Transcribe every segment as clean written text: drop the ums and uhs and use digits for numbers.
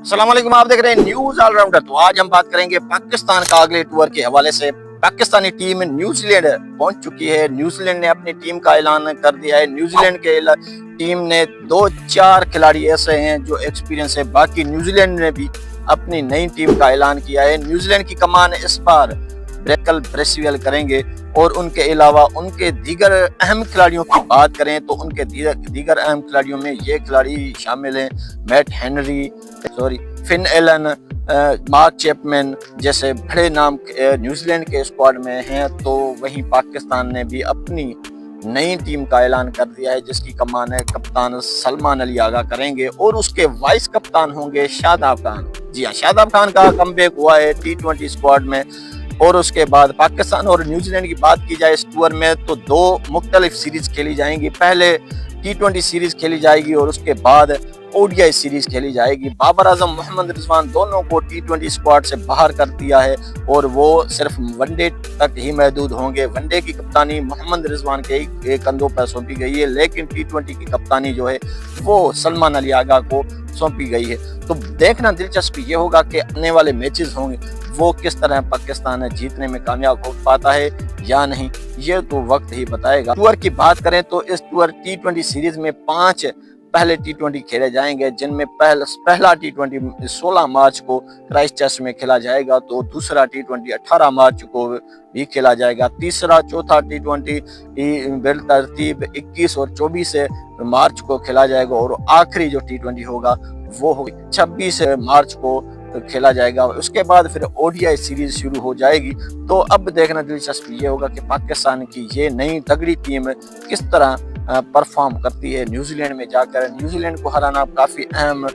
अस्सलाम वालेकुम, आप देख रहे हैं न्यूज ऑलराउंडर। तो आज हम बात करेंगे पाकिस्तान का अगले टूर के हवाले से। पाकिस्तानी टीम न्यूजीलैंड पहुंच चुकी है। न्यूजीलैंड ने अपनी टीम का ऐलान कर दिया है। न्यूजीलैंड के टीम ने 2-4 खिलाड़ी ऐसे हैं जो एक्सपीरियंस है। बाकी न्यूजीलैंड ने भी अपनी नई टीम का ऐलान किया है। न्यूजीलैंड की कमान इस बार ब्रेकल ब्रेसवेल करेंगे और उनके अलावा उनके दीगर अहम खिलाड़ियों की बात करें तो उनके दीगर अहम खिलाड़ियों में ये खिलाड़ी शामिल हैं Matt Henry, Finn Allen, mark Chapman जैसे बड़े नाम न्यूजीलैंड के स्क्वाड में हैं। तो वहीं पाकिस्तान ने भी अपनी नई टीम का ऐलान कर दिया है जिसकी कमान है कप्तान सलमान अली आगा करेंगे और उसके वाइस कप्तान होंगे शादाब खान। जी हाँ, शादाब खान का कमबैक हुआ है T20 स्क्वाड में। और उसके बाद पाकिस्तान और न्यूजीलैंड की बात की जाए इस टूर में तो 2 मुख्तलिफ सीरीज खेली जाएंगी। पहले T20 सीरीज खेली जाएगी और उसके बाद ODI सीरीज खेली जाएगी। बाबर आजम, मोहम्मद रिजवान दोनों को T20 स्क्वाड से बाहर कर दिया है और वो सिर्फ वनडे तक ही महदूद होंगे। वनडे की कप्तानी मोहम्मद रिजवान के कंधों पर सौंपी गई है, लेकिन T20 की कप्तानी जो है वो सलमान अली आगा को सौंपी गई है। तो देखना दिलचस्प ये होगा कि आने वाले मैचेस होंगे वो किस तरह पाकिस्तान जीतने में कामयाब हो पाता है या नहीं, ये तो वक्त ही बताएगा। टूर की बात करें तो इस टूर T20 सीरीज में 5 पहले T20 खेले जाएंगे, जिनमें पहला T20 16 मार्च को क्राइस्टचर्च में खेला जाएगा, तो दूसरा T20 18 मार्च को भी खेला जाएगा। तीसरा चौथा T20 बिलतरतीब 21 और 24 मार्च को खेला जाएगा और आखिरी जो T20 होगा वो 26 मार्च को खेला जाएगा। उसके बाद फिर ODI सीरीज शुरू हो जाएगी। तो अब देखना दिलचस्प ये होगा कि पाकिस्तान की ये नई तगड़ी टीम किस तरह परफॉर्म करती है न्यूजीलैंड में जाकर। न्यूजीलैंड को हराना काफ़ी अहम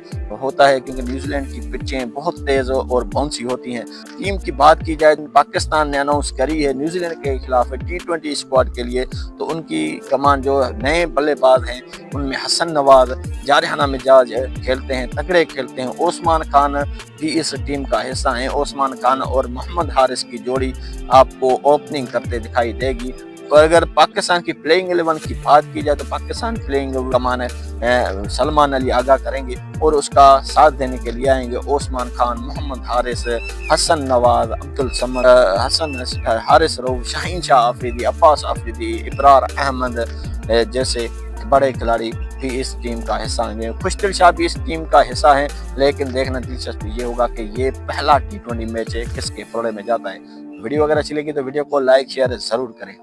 होता है क्योंकि न्यूजीलैंड की पिचें बहुत तेज़ और बाउंसी होती हैं। टीम की बात की जाए पाकिस्तान ने अनाउंस करी है न्यूजीलैंड के खिलाफ T20 स्क्वाड के लिए। तो उनकी कमान जो नए बल्लेबाज हैं उनमें हसन नवाज, जारहाना मिजाज खेलते हैं, तगड़े खेलते हैं। ओस्मान खान भी इस टीम का हिस्सा हैं। ओस्मान खान और मोहम्मद हारिस की जोड़ी आपको ओपनिंग करते दिखाई देगी। और अगर पाकिस्तान की प्लेइंग 11 की बात की जाए तो पाकिस्तान प्लेइंग कमान सलमान अली आगा करेंगे और उसका साथ देने के लिए आएंगे ओस्मान खान, मोहम्मद हारिस, हसन नवाज, अब्दुल समद, हारिस रऊफ, शाहीन शाह आफरीदी, अब्बास आफरीदी, इब्रार अहमद जैसे बड़े खिलाड़ी भी इस टीम का हिस्सा हैं। खुशदिल शाह भी इस टीम का हिस्सा है, लेकिन देखना दिलचस्प ये होगा कि ये पहला T20 मैच है किसके पलड़े में जाता है। वीडियो अगर अच्छी लगी तो वीडियो को लाइक शेयर जरूर करें।